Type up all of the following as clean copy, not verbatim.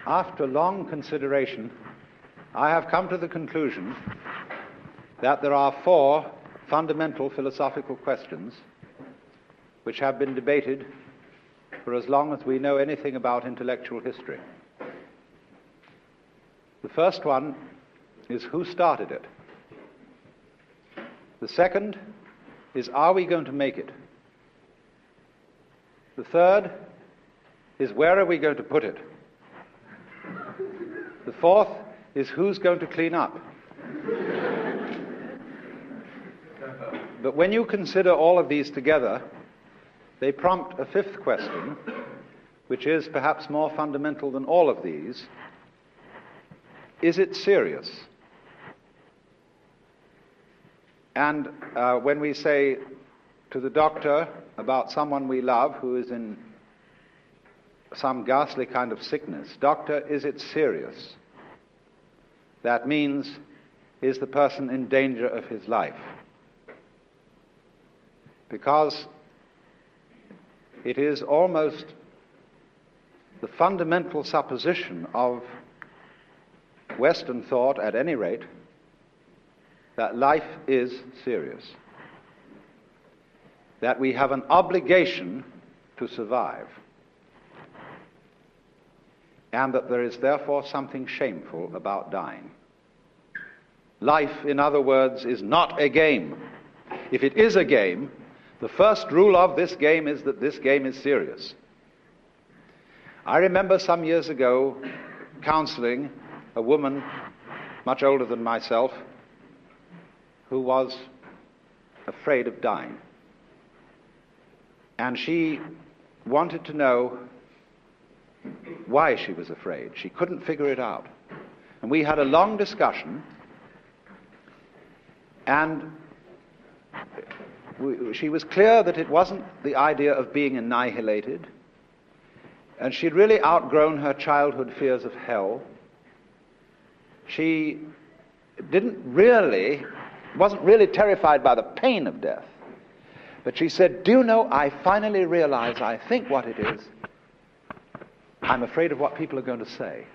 After long consideration, I have come to the conclusion that there are four fundamental philosophical questions which have been debated for as long as we know anything about intellectual history. The first one is who started it? The second is, are we going to make it? The third is, where are we going to put it? The fourth is, who's going to clean up? But when you consider all of these together, they prompt a fifth question, which is perhaps more fundamental than all of these. Is it serious? And when we say to the doctor about someone we love who is in some ghastly kind of sickness, "Doctor, is it serious?" that means, is the person in danger of his life? Because it is almost the fundamental supposition of Western thought, at any rate, that life is serious, that we have an obligation to survive, and that there is therefore something shameful about dying. Life, in other words, is not a game. If it is a game, the first rule of this game is that this game is serious. I remember some years ago counseling a woman much older than myself who was afraid of dying. And she wanted to know why she was afraid. She couldn't figure it out. And we had a long discussion, and she was clear that it wasn't the idea of being annihilated, and she'd really outgrown her childhood fears of hell. She wasn't really terrified by the pain of death. But she said, "Do you know, I finally realize, I think what it is, I'm afraid of what people are going to say."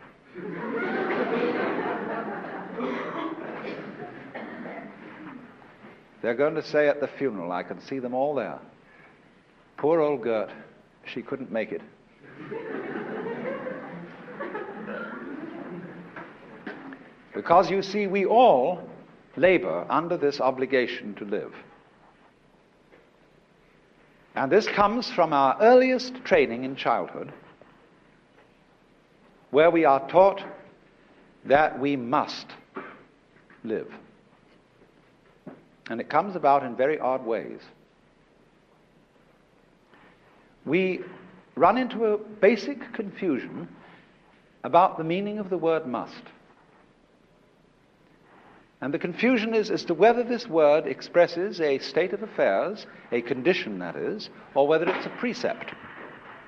They're going to say at the funeral, I can see them all there, "Poor old Gert, she couldn't make it." Because, you see, we all labor under this obligation to live. And this comes from our earliest training in childhood, where we are taught that we must live. And it comes about in very odd ways. We run into a basic confusion about the meaning of the word "must." And the confusion is as to whether this word expresses a state of affairs, a condition that is, or whether it's a precept,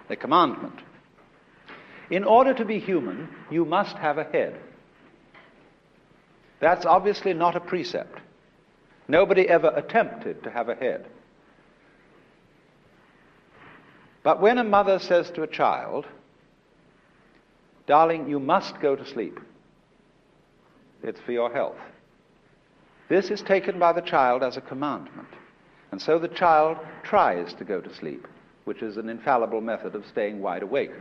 a commandment. In order to be human, you must have a head. That's obviously not a precept. Nobody ever attempted to have a head. But when a mother says to a child, "Darling, you must go to sleep. It's for your health," this is taken by the child as a commandment. And so the child tries to go to sleep, which is an infallible method of staying wide awake.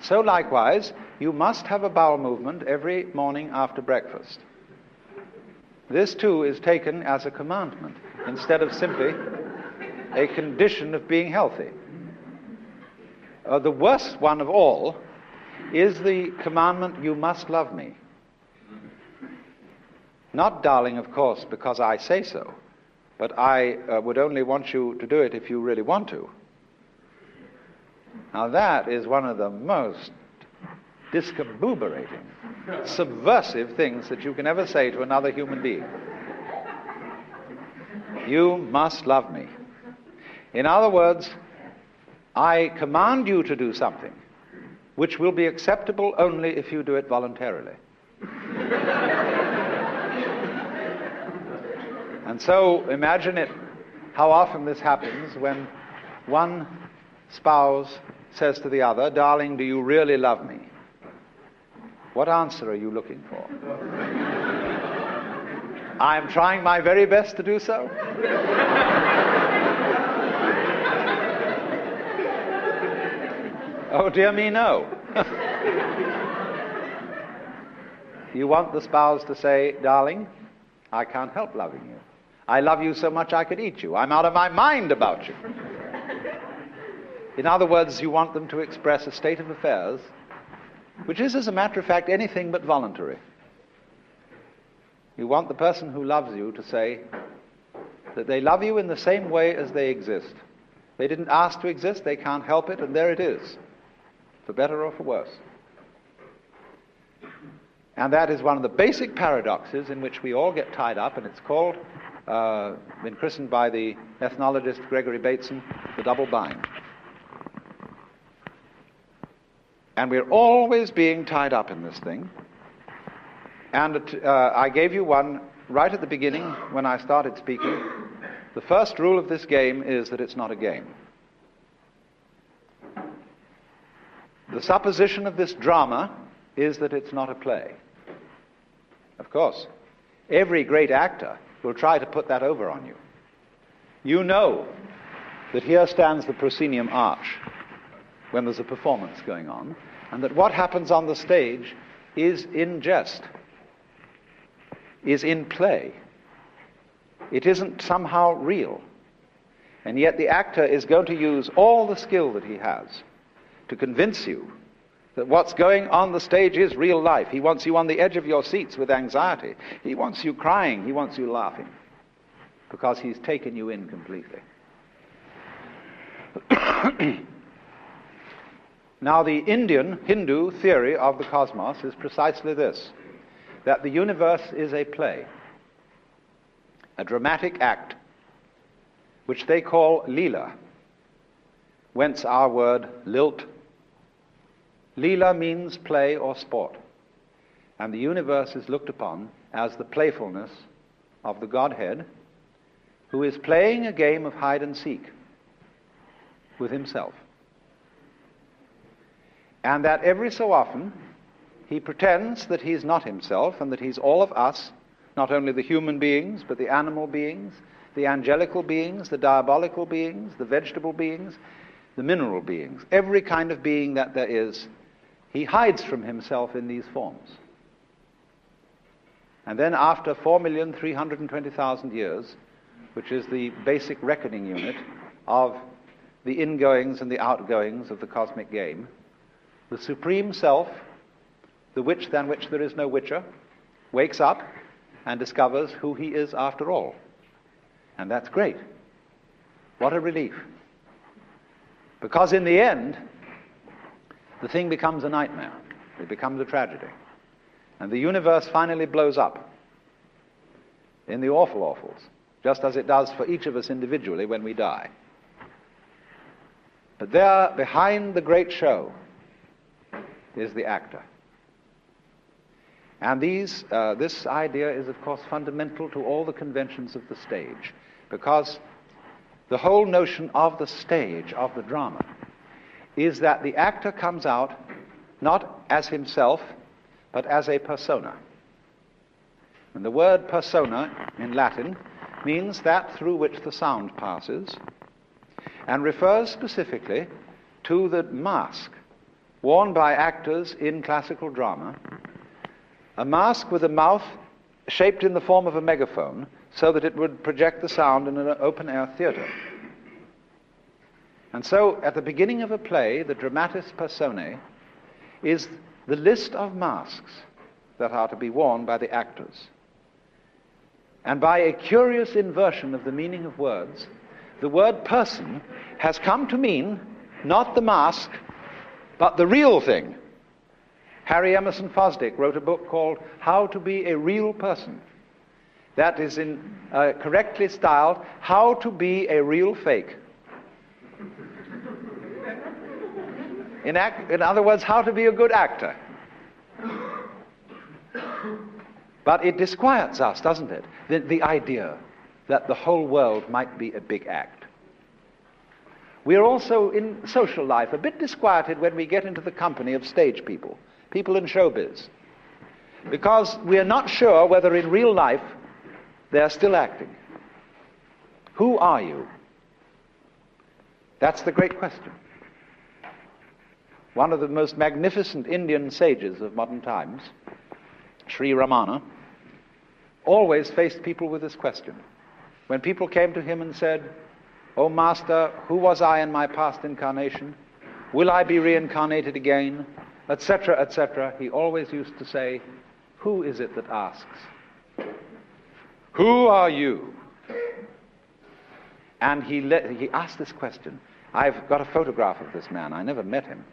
So likewise, you must have a bowel movement every morning after breakfast. This too is taken as a commandment, instead of simply a condition of being healthy. The worst one of all is the commandment, "You must love me." Not, "Darling, of course, because I say so, but I would only want you to do it if you really want to." Now that is one of the most discombobulating, subversive things that you can ever say to another human being. "You must love me." In other words, I command you to do something which will be acceptable only if you do it voluntarily. And so imagine it, how often this happens when one spouse says to the other, "Darling, do you really love me?" What answer are you looking for? I am trying my very best to do so. Oh, dear me, no. You want the spouse to say, "Darling, I can't help loving you. I love you so much I could eat you. I'm out of my mind about you." In other words, you want them to express a state of affairs which is, as a matter of fact, anything but voluntary. You want the person who loves you to say that they love you in the same way as they exist. They didn't ask to exist, they can't help it, and there it is, for better or for worse. And that is one of the basic paradoxes in which we all get tied up, and it's called, been christened by the ethnologist Gregory Bateson, the double bind. And we're always being tied up in this thing. And I gave you one right at the beginning when I started speaking. The first rule of this game is that it's not a game. The supposition of this drama is that it's not a play. Of course, every great actor will try to put that over on you. You know that here stands the proscenium arch when there's a performance going on, and that what happens on the stage is in jest, is in play. It isn't somehow real. And yet the actor is going to use all the skill that he has to convince you that what's going on the stage is real life. He wants you on the edge of your seats with anxiety. He wants you crying. He wants you laughing, because he's taken you in completely. Now, the Hindu theory of the cosmos is precisely this, that the universe is a play, a dramatic act, which they call Leela, whence our word lilt. Leela means play or sport, and the universe is looked upon as the playfulness of the Godhead, who is playing a game of hide and seek with himself. And that every so often he pretends that he's not himself and that he's all of us, not only the human beings, but the animal beings, the angelical beings, the diabolical beings, the vegetable beings, the mineral beings. Every kind of being that there is, he hides from himself in these forms. And then after 4,320,000 years, which is the basic reckoning unit of the ingoings and the outgoings of the cosmic game, the Supreme Self, the witch than which there is no witcher, wakes up and discovers who he is after all. And that's great. What a relief. Because in the end, the thing becomes a nightmare. It becomes a tragedy. And the universe finally blows up in the awful awfuls, just as it does for each of us individually when we die. But there, behind the great show, is the actor. And this idea is, of course, fundamental to all the conventions of the stage, because the whole notion of the stage, of the drama, is that the actor comes out not as himself, but as a persona. And the word persona in Latin means that through which the sound passes, and refers specifically to the mask worn by actors in classical drama, a mask with a mouth shaped in the form of a megaphone so that it would project the sound in an open-air theater. And so, at the beginning of a play, the dramatis personae is the list of masks that are to be worn by the actors. And by a curious inversion of the meaning of words, the word person has come to mean not the mask, but the real thing. Harry Emerson Fosdick wrote a book called How to Be a Real Person. That is correctly styled, How to Be a Real Fake. In other words, how to be a good actor. But it disquiets us, doesn't it? The idea that the whole world might be a big act. We are also in social life a bit disquieted when we get into the company of stage people, people in showbiz, because we are not sure whether in real life they are still acting. Who are you? That's the great question. One of the most magnificent Indian sages of modern times, Sri Ramana, always faced people with this question. When people came to him and said, "O Master, who was I in my past incarnation? Will I be reincarnated again?" etc., etc., he always used to say, "Who is it that asks? Who are you?" And he asked this question. I've got a photograph of this man. I never met him,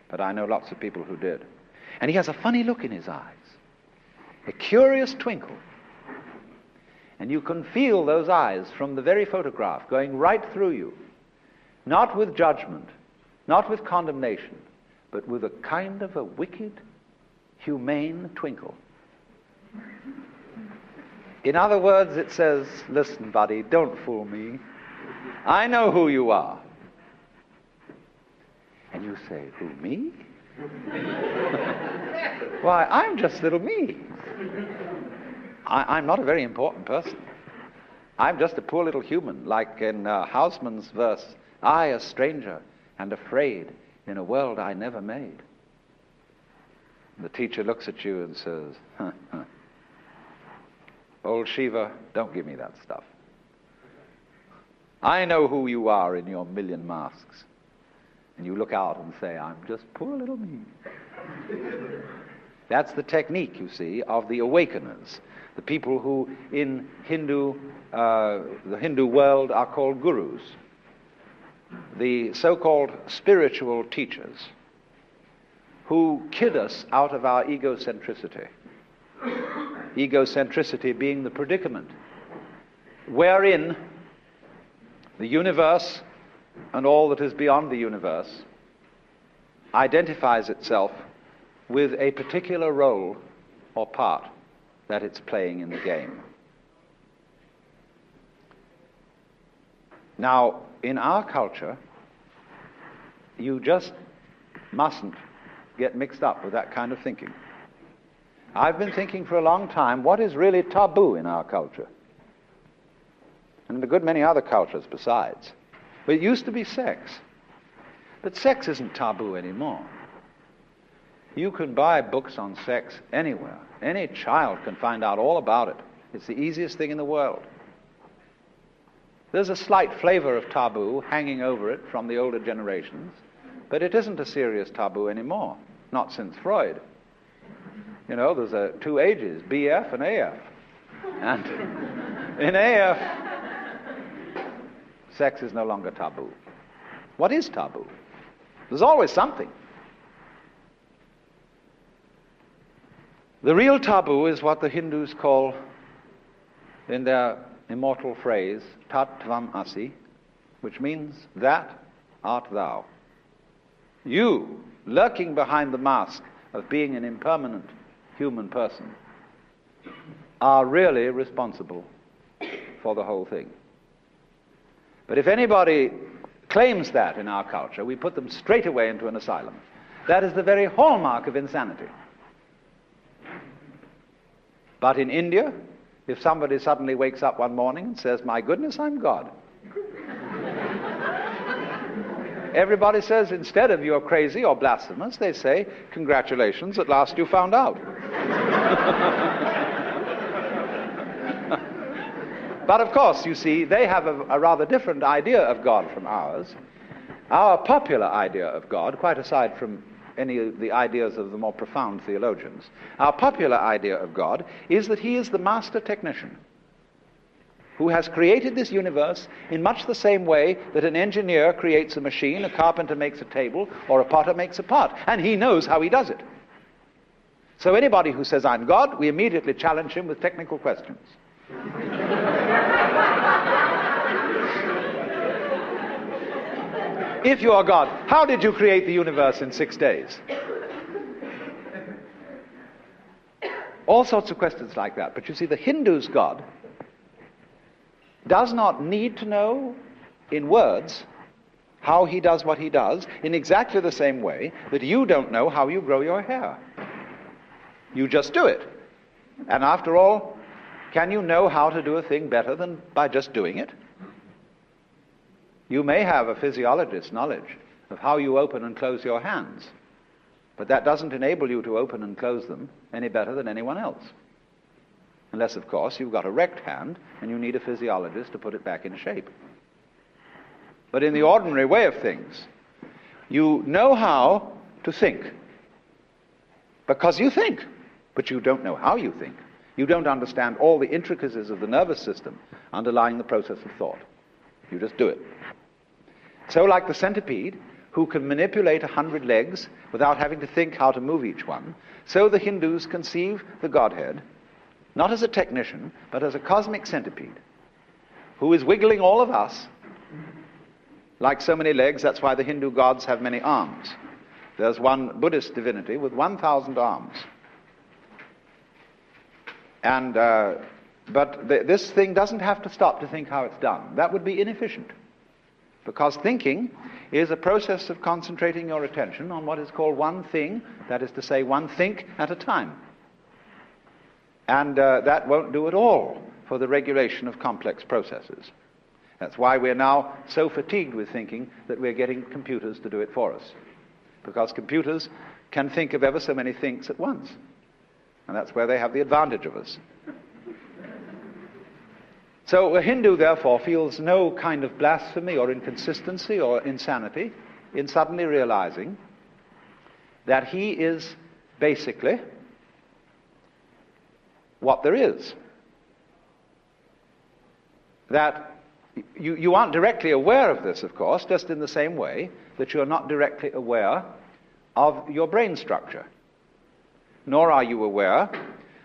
but I know lots of people who did. And he has a funny look in his eyes, a curious twinkle. And you can feel those eyes from the very photograph going right through you, not with judgment, not with condemnation, but with a kind of a wicked, humane twinkle. In other words, it says, "Listen, buddy, don't fool me. I know who you are." And you say, "Who, me?" "Why, I'm just little me. I'm not a very important person. I'm just a poor little human, like in Hausmann's verse, 'I, a stranger and afraid in a world I never made.'" The teacher looks at you and says, "Old Shiva, don't give me that stuff. I know who you are in your million masks." And you look out and say, "I'm just poor little me." That's the technique, you see, of the awakeners, the people who in the Hindu world are called gurus, the so-called spiritual teachers who kid us out of our egocentricity. Egocentricity being the predicament wherein the universe and all that is beyond the universe identifies itself with a particular role or part that it's playing in the game. Now, in our culture, you just mustn't get mixed up with that kind of thinking. I've been thinking for a long time, what is really taboo in our culture? And in a good many other cultures besides. But it used to be sex. But sex isn't taboo anymore. You can buy books on sex anywhere. Any child can find out all about it. It's the easiest thing in the world. There's a slight flavor of taboo hanging over it from the older generations, but it isn't a serious taboo anymore, not since Freud. You know, there's two ages, BF and AF. And in AF, sex is no longer taboo. What is taboo? There's always something. The real taboo is what the Hindus call, in their immortal phrase, Tat Tvam Asi, which means, that art thou. You, lurking behind the mask of being an impermanent human person, are really responsible for the whole thing. But if anybody claims that in our culture, we put them straight away into an asylum. That is the very hallmark of insanity. But in India, if somebody suddenly wakes up one morning and says, "My goodness, I'm God," everybody says, instead of "You're crazy" or blasphemous, they say, "Congratulations, at last you found out." But of course, you see, they have a rather different idea of God from ours. Our popular idea of God, quite aside from any of the ideas of the more profound theologians, our popular idea of God is that he is the master technician who has created this universe in much the same way that an engineer creates a machine, a carpenter makes a table, or a potter makes a pot, and he knows how he does it. So anybody who says, "I'm God," we immediately challenge him with technical questions. If you are God, how did you create the universe in 6 days? All sorts of questions like that. But you see, the Hindu's God does not need to know in words how he does what he does in exactly the same way that you don't know how you grow your hair. You just do it. And after all, can you know how to do a thing better than by just doing it? You may have a physiologist's knowledge of how you open and close your hands, but that doesn't enable you to open and close them any better than anyone else. Unless, of course, you've got a wrecked hand and you need a physiologist to put it back in shape. But in the ordinary way of things, you know how to think because you think, but you don't know how you think. You don't understand all the intricacies of the nervous system underlying the process of thought. You just do it. So like the centipede, who can manipulate 100 legs without having to think how to move each one, so the Hindus conceive the Godhead, not as a technician, but as a cosmic centipede, who is wiggling all of us like so many legs. That's why the Hindu gods have many arms. There's one Buddhist divinity with 1,000 arms. And but this thing doesn't have to stop to think how it's done. That would be inefficient, because thinking is a process of concentrating your attention on what is called one thing, that is to say, one think at a time. And that won't do at all for the regulation of complex processes. That's why we're now so fatigued with thinking that we're getting computers to do it for us, because computers can think of ever so many things at once. And that's where they have the advantage of us. So a Hindu, therefore, feels no kind of blasphemy or inconsistency or insanity in suddenly realizing that he is basically what there is. That you aren't directly aware of this, of course, just in the same way that you're not directly aware of your brain structure. Nor are you aware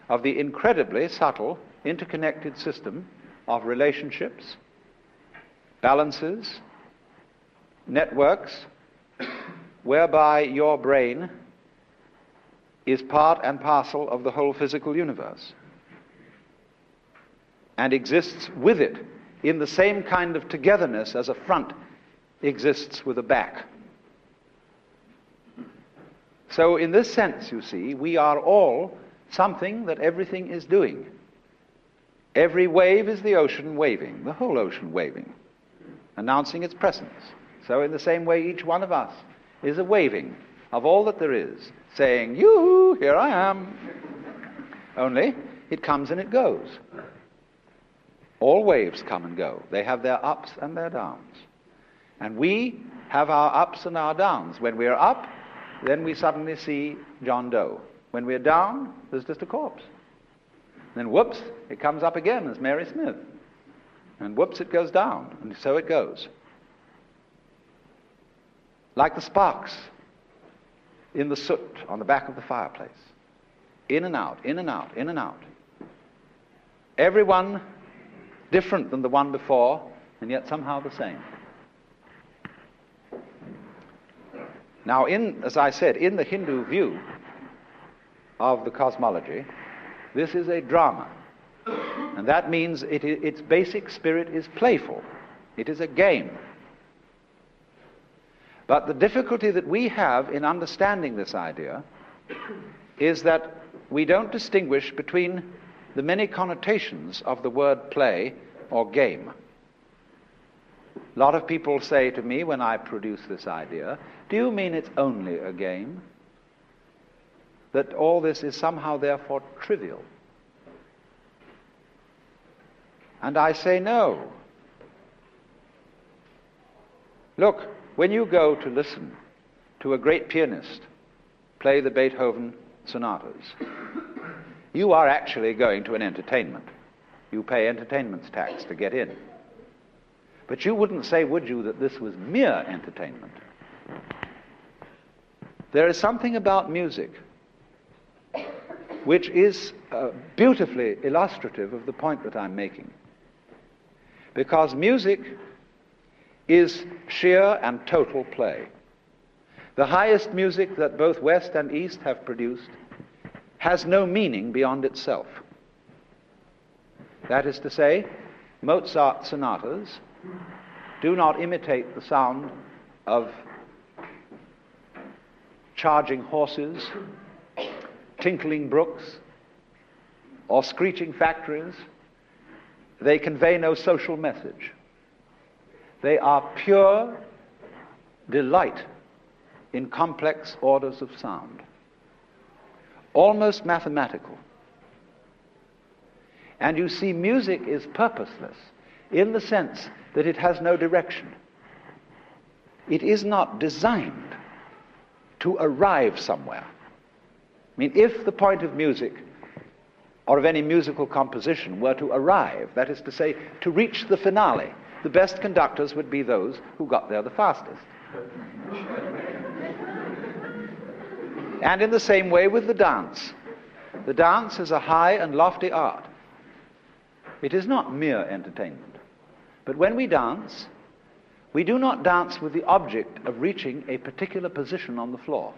of the incredibly subtle, interconnected system of relationships, balances, networks, whereby your brain is part and parcel of the whole physical universe and exists with it in the same kind of togetherness as a front exists with a back. So in this sense, you see, we are all something that everything is doing. Every wave is the ocean waving, the whole ocean waving, announcing its presence. So in the same way, each one of us is a waving of all that there is, saying, yoo-hoo, here I am. Only, it comes and it goes. All waves come and go. They have their ups and their downs. And we have our ups and our downs. When we're up, then we suddenly see John Doe. When we're down, there's just a corpse. Then whoops, it comes up again as Mary Smith. And whoops, it goes down. And so it goes. Like the sparks in the soot on the back of the fireplace. In and out, in and out, in and out. Everyone different than the one before, and yet somehow the same. Now, as I said, in the Hindu view of the cosmology, this is a drama. And that means its basic spirit is playful. It is a game. But the difficulty that we have in understanding this idea is that we don't distinguish between the many connotations of the word play or game. A lot of people say to me when I produce this idea, do you mean it's only a game? That all this is somehow therefore trivial? And I say no. Look, when you go to listen to a great pianist play the Beethoven sonatas, you are actually going to an entertainment. You pay entertainment tax to get in. But you wouldn't say, would you, that this was mere entertainment? There is something about music which is beautifully illustrative of the point that I'm making. Because music is sheer and total play. The highest music that both West and East have produced has no meaning beyond itself. That is to say, Mozart sonatas do not imitate the sound of charging horses, tinkling brooks, or screeching factories. They convey no social message. They are pure delight in complex orders of sound, almost mathematical. And you see, music is purposeless in the sense that it has no direction. It is not designed to arrive somewhere. I mean, if the point of music or of any musical composition were to arrive, that is to say, to reach the finale, the best conductors would be those who got there the fastest. And in the same way with the dance. The dance is a high and lofty art. It is not mere entertainment. But when we dance, we do not dance with the object of reaching a particular position on the floor.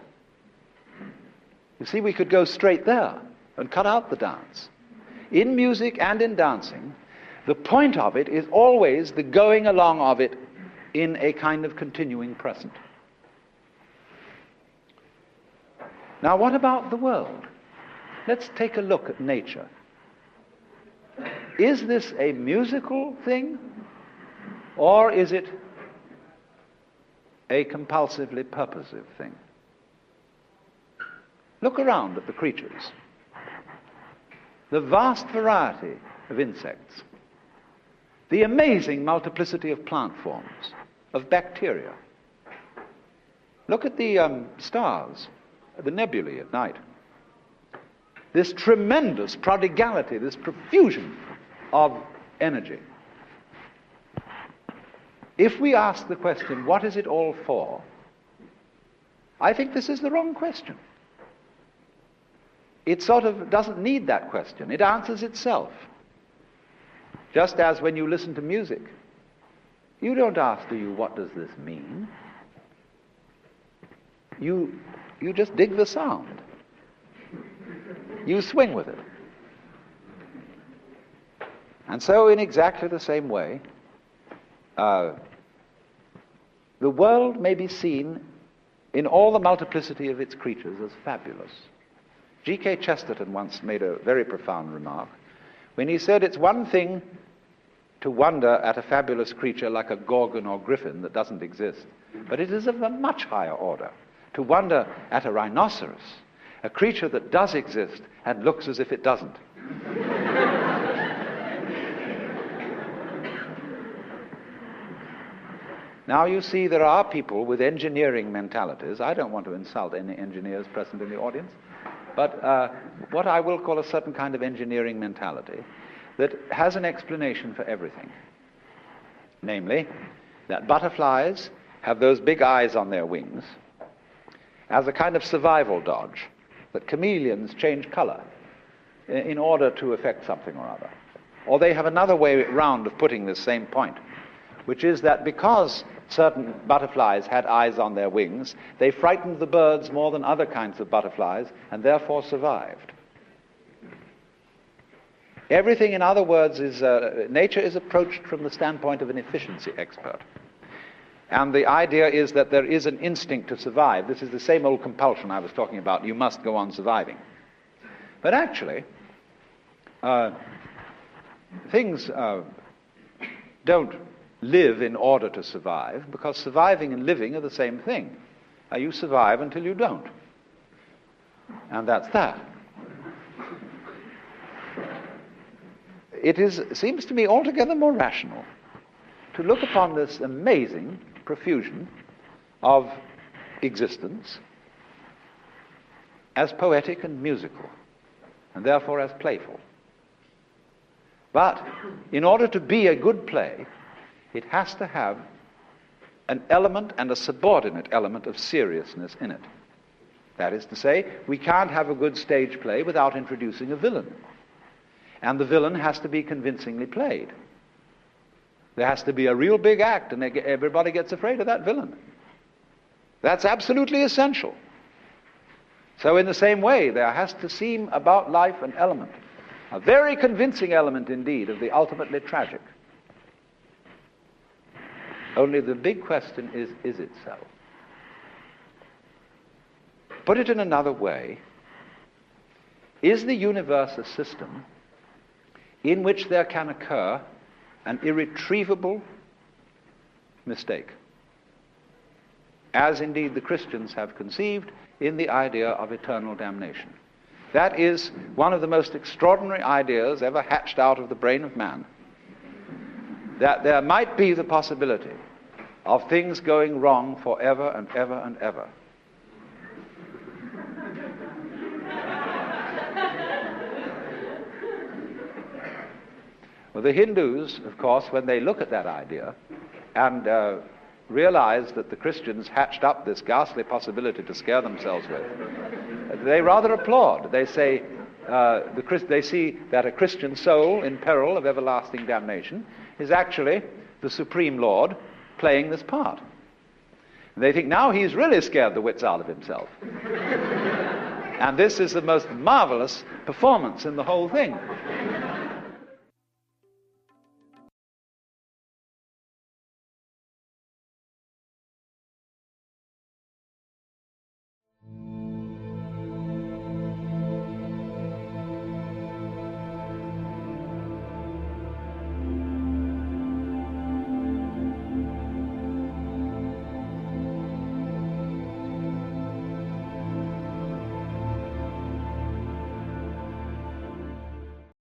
You see, we could go straight there and cut out the dance. In music and in dancing, the point of it is always the going along of it in a kind of continuing present. Now, what about the world? Let's take a look at nature. Is this a musical thing, or is it a compulsively purposive thing? Look around at the creatures. The vast variety of insects, the amazing multiplicity of plant forms, of bacteria. Look at the stars, the nebulae at night. This tremendous prodigality, this profusion of energy. If we ask the question, what is it all for? I think this is the wrong question. It sort of doesn't need that question. It answers itself. Just as when you listen to music, you don't ask, do you, what does this mean? You just dig the sound. You swing with it. And so in exactly the same way, the world may be seen in all the multiplicity of its creatures as fabulous. G.K. Chesterton once made a very profound remark when he said it's one thing to wonder at a fabulous creature like a gorgon or griffin that doesn't exist, but it is of a much higher order to wonder at a rhinoceros, a creature that does exist and looks as if it doesn't. Now you see, there are people with engineering mentalities. I don't want to insult any engineers present in the audience, but what I will call a certain kind of engineering mentality that has an explanation for everything. Namely, that butterflies have those big eyes on their wings as a kind of survival dodge, that chameleons change color in order to affect something or other. Or they have another way round of putting this same point, which is that because certain butterflies had eyes on their wings, they frightened the birds more than other kinds of butterflies and therefore survived. Everything, in other words, is nature is approached from the standpoint of an efficiency expert. And the idea is that there is an instinct to survive. This is the same old compulsion I was talking about. You must go on surviving. But actually, things don't live in order to survive, because surviving and living are the same thing. You survive until you don't. And that's that. It seems to me altogether more rational to look upon this amazing profusion of existence as poetic and musical, and therefore as playful. But in order to be a good play, it has to have an element and a subordinate element of seriousness in it. That is to say, we can't have a good stage play without introducing a villain. And the villain has to be convincingly played. There has to be a real big act, and everybody gets afraid of that villain. That's absolutely essential. So in the same way, there has to seem about life an element, a very convincing element indeed, of the ultimately tragic. Only the big question is it so? Put it in another way, is the universe a system in which there can occur an irretrievable mistake, as indeed the Christians have conceived in the idea of eternal damnation? That is one of the most extraordinary ideas ever hatched out of the brain of man, that there might be the possibility of things going wrong forever and ever and ever. Well, the Hindus, of course, when they look at that idea and realize that the Christians hatched up this ghastly possibility to scare themselves with, they rather applaud. They say, they see that a Christian soul in peril of everlasting damnation is actually the Supreme Lord playing this part. And they think, now he's really scared the wits out of himself. And this is the most marvelous performance in the whole thing.